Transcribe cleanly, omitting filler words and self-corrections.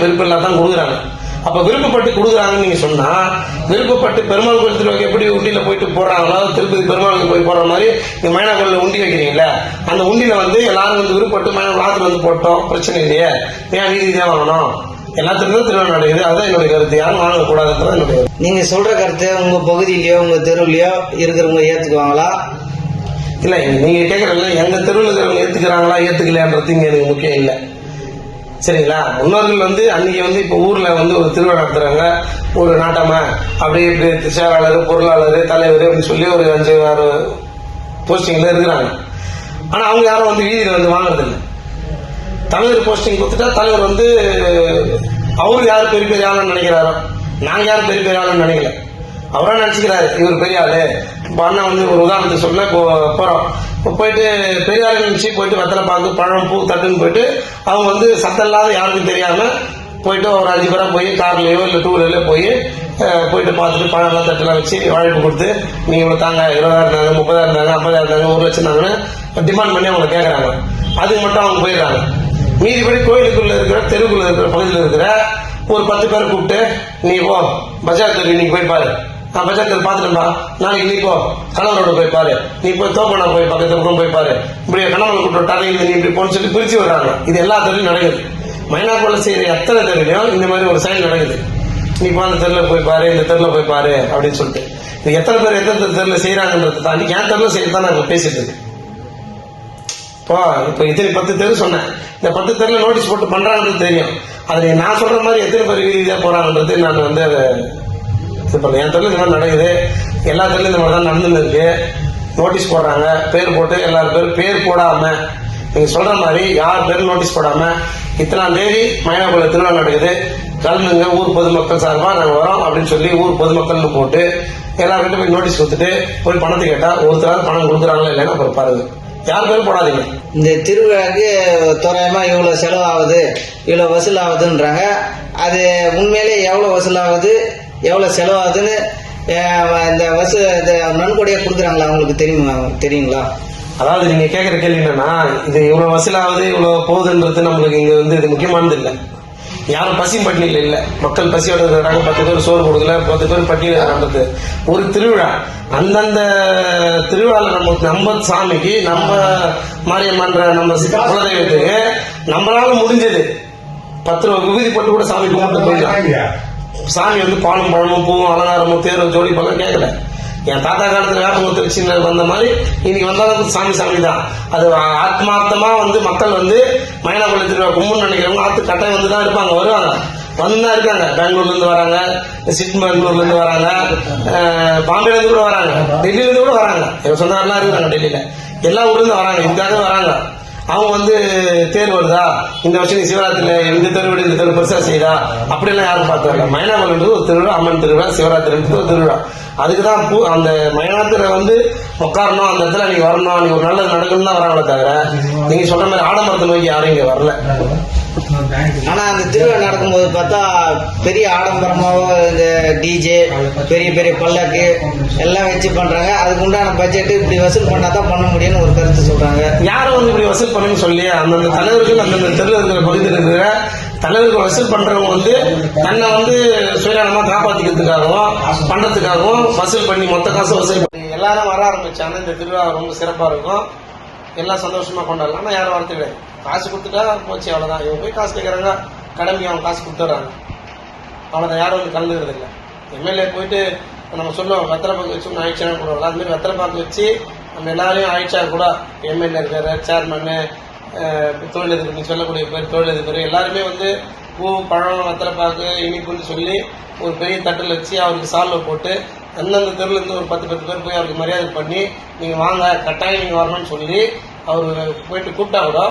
விருப்பம் தான் கொடுக்குறாங்க. அப்ப விருப்பப்பட்டு கொடுக்குறாங்கன்னு நீங்க சொன்னா, விருப்பப்பட்டு பெருமாள் கோயில் திருவிழாக்கு எப்படி உண்டியில போயிட்டு போடுறாங்களோ, திருப்பதி பெருமாளுக்கு போய் போடுற மாதிரி நீங்க மைனா கோயில உண்டி வைக்கிறீங்களா, அந்த உண்டியில வந்து எல்லாரும் வந்து விருப்பப்பட்டு மைனா வாரத்துல வந்து போட்டோம், பிரச்சனை இல்லையே, ஏன் வீதி தான் வாங்கணும், எல்லாத்துக்கும் திருவிழா நடக்குது. அதுதான் என்னுடைய கருத்து. யாரும் வாங்கக்கூடாதுன்றது என்னுடைய. நீங்க சொல்ற கருத்து உங்க பகுதியிலயோ உங்க தெருவுலயோ இருக்கிறவங்க ஏத்துக்குவாங்களா? இல்ல, நீங்க கேட்கறதுல எங்க தெருவில் இருக்கிறவங்க ஏத்துக்கிறாங்களா ஏத்துக்கலையான்றது இங்க எனக்கு முக்கியம் இல்லை. சரிங்களா? முன்னோர்கள் வந்து அன்னைக்கு வந்து இப்ப ஊர்ல வந்து ஒரு திருவிழா நடத்துறாங்க, ஒரு நாட்டாம அப்படி இப்படி செயலாளர், பொருளாளர், தலைவர் அப்படின்னு சொல்லி ஒரு 5-6 போஸ்டிங்ல இருக்கிறாங்க. ஆனா அவங்க யாரும் வந்து வீதியில வந்து வாங்குறது இல்லை. தலைவர் போஸ்டிங் கொடுத்துட்டா தலைவர் வந்து அவரு யாரு பெரிய பெரிய ஆளுன்னு நினைக்கிறாரோ, நாங்க யாரும் பெரிய பெரிய ஆளுன்னு நினைக்கல, அவரா நினைச்சுக்கிறாரு இவர் பெரிய ஆளு. இப்ப அண்ணா வந்து ஒரு உதாரணத்துக்கு சொல்ல போறோம், போயிட்டு பெரிய ஆளு நினைச்சு போயிட்டு வெத்தலை பாக்கு பழம் பூ தட்டுன்னு போயிட்டு அவங்க வந்து சத்தம் இல்லாத யாருக்கும் தெரியாம போயிட்டு ஒரு 5 பேரா போய் கார்லயோ இல்ல 2 வீலர்லயோ போயிட்டு பார்த்துட்டு பழம் எல்லாம் தட்டுலாம் வச்சு வாழைப்பு கொடுத்து நீங்க இவ்வளவு தாங்க 20,000 இருந்தாங்க, 30,000 இருந்தாங்க, 50,000 இருந்தாங்க, 1 லட்சம் இருந்தாங்கன்னு டிமாண்ட் பண்ணி அவங்க கேட்கறாங்க. அதுக்கு மட்டும் அவங்க போயிடுறாங்க. மீதிபடி கோயிலுக்குள்ள இருக்கிற தெருவுக்குள்ள இருக்கிற பகுதியில் இருக்கிற ஒரு 10 பேரை கூப்பிட்டு நீ போ பஜார் தெரு இன்னைக்கு போய் பாரு, நான் பஜார் தெரு பாத்துட்டேன்பா, நாளைக்கு நீ போ கணவரோட போய் பாரு, நீ போய் தோப்பனா போய் பக்கத்து பக்கம் போய் பாரு, இப்படி கணவன் கூப்பிட்டு நீ இப்படி போன்னு சொல்லி பிரிச்சு விடுறாங்க. இது எல்லா தெருவிலும் நடக்குது. மைனாக்குள்ள செய்யற எத்தனை தெருவிலையும் இந்த மாதிரி ஒரு செயல் நடக்குது. நீ இப்போ அந்த தெருல போய் பாரு, இந்த தெருல போய் பாரு அப்படின்னு சொல்லிட்டு இது எத்தனை பேர் எத்தனை தெருல செய்யறாங்கன்றது தாண்டி என் தெருல செய்யறதான் நாங்க பேசிட்டு இருக்கு. இப்போ இத்தனை 10 தெரு சொன்னேன், இந்த 10 தெருல நோட்டீஸ் போட்டு பண்றாங்கன்றது தெரியும். அதுல நான் சொல்ற மாதிரி எத்தனை பேர் வீதியா போறாங்கன்றது நான் வந்து அதை இது பண்ணேன். என் தெருல இந்த மாதிரி நடக்குது, எல்லா தெருல இந்த மாதிரி தான் நடந்துன்னு இருக்கு. நோட்டீஸ் போடுறாங்க, பேர் போட்டு எல்லாரும் பேர் போடாம நீங்க சொல்ற மாதிரி யார் பேரும் நோட்டீஸ் போடாம இத்தனாம் தேதி மைனாக்குள்ள திருவிழா நடக்குது, கலந்துங்க ஊர் பொதுமக்கள் சார்பா நாங்க வரோம் அப்படின்னு சொல்லி ஊர் பொதுமக்கள்னு போட்டு எல்லார்கிட்ட போய் நோட்டீஸ் கொடுத்துட்டு போய் பணத்தை கேட்டா ஒருத்தராவது பணம் கொடுக்குறாங்களா இல்லைன்னா அப்புறம் பாருங்க. யார் பேரும் போடாதீங்க. இந்த திருவிழாக்கு தோராயமா இவ்வளவு செலவாகுது, இவ்வளவு வசூல் ஆகுதுன்றாங்க. அது உண்மையிலே எவ்வளவு வசூல் ஆகுது, எவ்வளவு செலவாகுதுன்னு இந்த நன்கொடையா கொடுக்குறாங்களா உங்களுக்கு தெரியுங்களா? அதாவது நீங்க கேட்கிற கேள்வி என்னன்னா, இது இவ்வளவு வசூலாவது இவ்வளவு போகுதுன்றது நம்மளுக்கு இங்க வந்து இது முக்கியமானது இல்லை. யாரும் பசி பட்டியல இல்ல, மக்கள் பசியோட இருக்கிறாங்க, 10 பேர் சோறு கொடுக்கல, 10 பேர் பட்டியல இருக்கிறது ஒரு திருவிழா. அந்தந்த திருவிழால நம்ம சாமிக்கு நம்ம மாரியம்மன்ற நம்ம குலதெய்வத்துக்கு நம்மளால முடிஞ்சது 10 ரூபா விபூதி போட்டு கூட சாமி கும்பிட்டு போயிடலாம். சாமி வந்து பாலும் பழமும் பூவும் அலங்காரமும் தேரும் ஜோடி பழம் கேட்கல. என் தாத்தா காலத்துல வேப்பமுத்து வச்சு வந்த மாதிரி இன்னைக்கு வந்தாலும் சாமி தான். அது ஆத்மார்த்தமா வந்து மக்கள் வந்து மைனாக்குள்ள திருவிழா கும்புன்னு நினைக்கிறவங்க கட்டாயம் வந்து தான் இருப்பாங்க, வருவாங்க, வந்துதான் இருக்காங்க. பெங்களூர்ல இருந்து வராங்க, பெங்களூர்ல இருந்து வராங்க, பாம்பேல இருந்து கூட வராங்க, டெல்லியில இருந்து கூட வராங்க. எங்க சொந்தக்காரெல்லாம் இருக்காங்க டெல்லியில, எல்லா ஊர்ல இருந்து வராங்க, இதுக்காக வராங்க. அவங்க வந்து தேர் வருதா, இந்த வருஷம் நீ சிவராத்திரியில இந்த தெருவிட இந்த தெரு பெருசா செய்யறா அப்படிலாம் யாரும் பார்த்து வரல. மைனாக்குள்ளது ஒரு திருவிழா, அம்மன் திருவிழா, சிவராத்திரி ஒரு திருவிழா. அதுக்குதான் அந்த மைனாத்துல வந்து உட்காரணும், அந்த இடத்துல நீங்க வரணும், நீங்க ஒரு நல்லது நடக்கணும் தான் வராங்களே தவிர நீங்க சொல்ற மாதிரி ஆடம்பரத்தை நோக்கி யாரும் இங்க வரல. ஆனா அந்த திருவிழா நடக்கும்போது பார்த்தா பெரிய ஆடம்பரமாவோ இந்த டிஜே பெரிய பெரிய பல்லாக்கு எல்லாம் வச்சு பண்றாங்க. அதுக்கு உண்டான பட்ஜெட் இப்படி வசூல் பண்ணாதான் பண்ண முடியும்னு ஒரு கருத்து சொல்றாங்க. யாரும் வந்து இப்படி வசூல் பண்ணணும்னு சொல்லி அந்தந்த தலைவர்கள் அந்தந்த தெருவில் இருக்கிற பகுதியில் இருக்கிற தலைவர்கள் வசூல் பண்றவங்க வந்து தன்னை வந்து சுயநலமா காப்பாத்திக்கிறதுக்காகவும் பண்றதுக்காகவும் வசூல் பண்ணி மொத்த காசு வசூல் பண்ணி எல்லாரும் வர ஆரம்பிச்சாங்க. இந்த திருவிழா ரொம்ப சிறப்பா இருக்கும், எல்லாம் சந்தோஷமா கொண்டாடலாம். ஆனா யாரும் வரது கிடையாது. காசு கொடுத்துட்டா போச்சு, அவ்வளவுதான். இவங்க போய் காசு கேட்கறாங்க, கடமைக்கு அவங்க காசு கொடுத்துறாங்க, அவ்வளவுதான். யாரும் வந்து கலந்துக்கிறது இல்லை. எம்எல்ஏ போயிட்டு நம்ம சொல்லுவோம் வெத்தலை பாக்கு வச்சு ஆயிடுச்சா கூட, அது மாதிரி வெத்தலை பாக்கு வச்சு நம்ம எல்லாரையும் ஆயிடுச்சா கூட எம்எல்ஏ இருக்காரு, சேர்மனு, தொழிலதிபர், நீ சொல்லக்கூடிய பேர் தொழிலதிபர், எல்லாருமே வந்து பூ பழம் வெத்தலை பாக்கு இனிப்புன்னு சொல்லி ஒரு பெரிய தட்டில் வச்சு அவருக்கு சால்வை போட்டு அந்தந்த தெருல இருந்து ஒரு 10 பேர் போய் அவருக்கு மரியாதை பண்ணி நீங்க வாங்க கட்டாயம் நீங்க வரணும்னு சொல்லி அவரு போயிட்டு கூப்பிட்டா கூட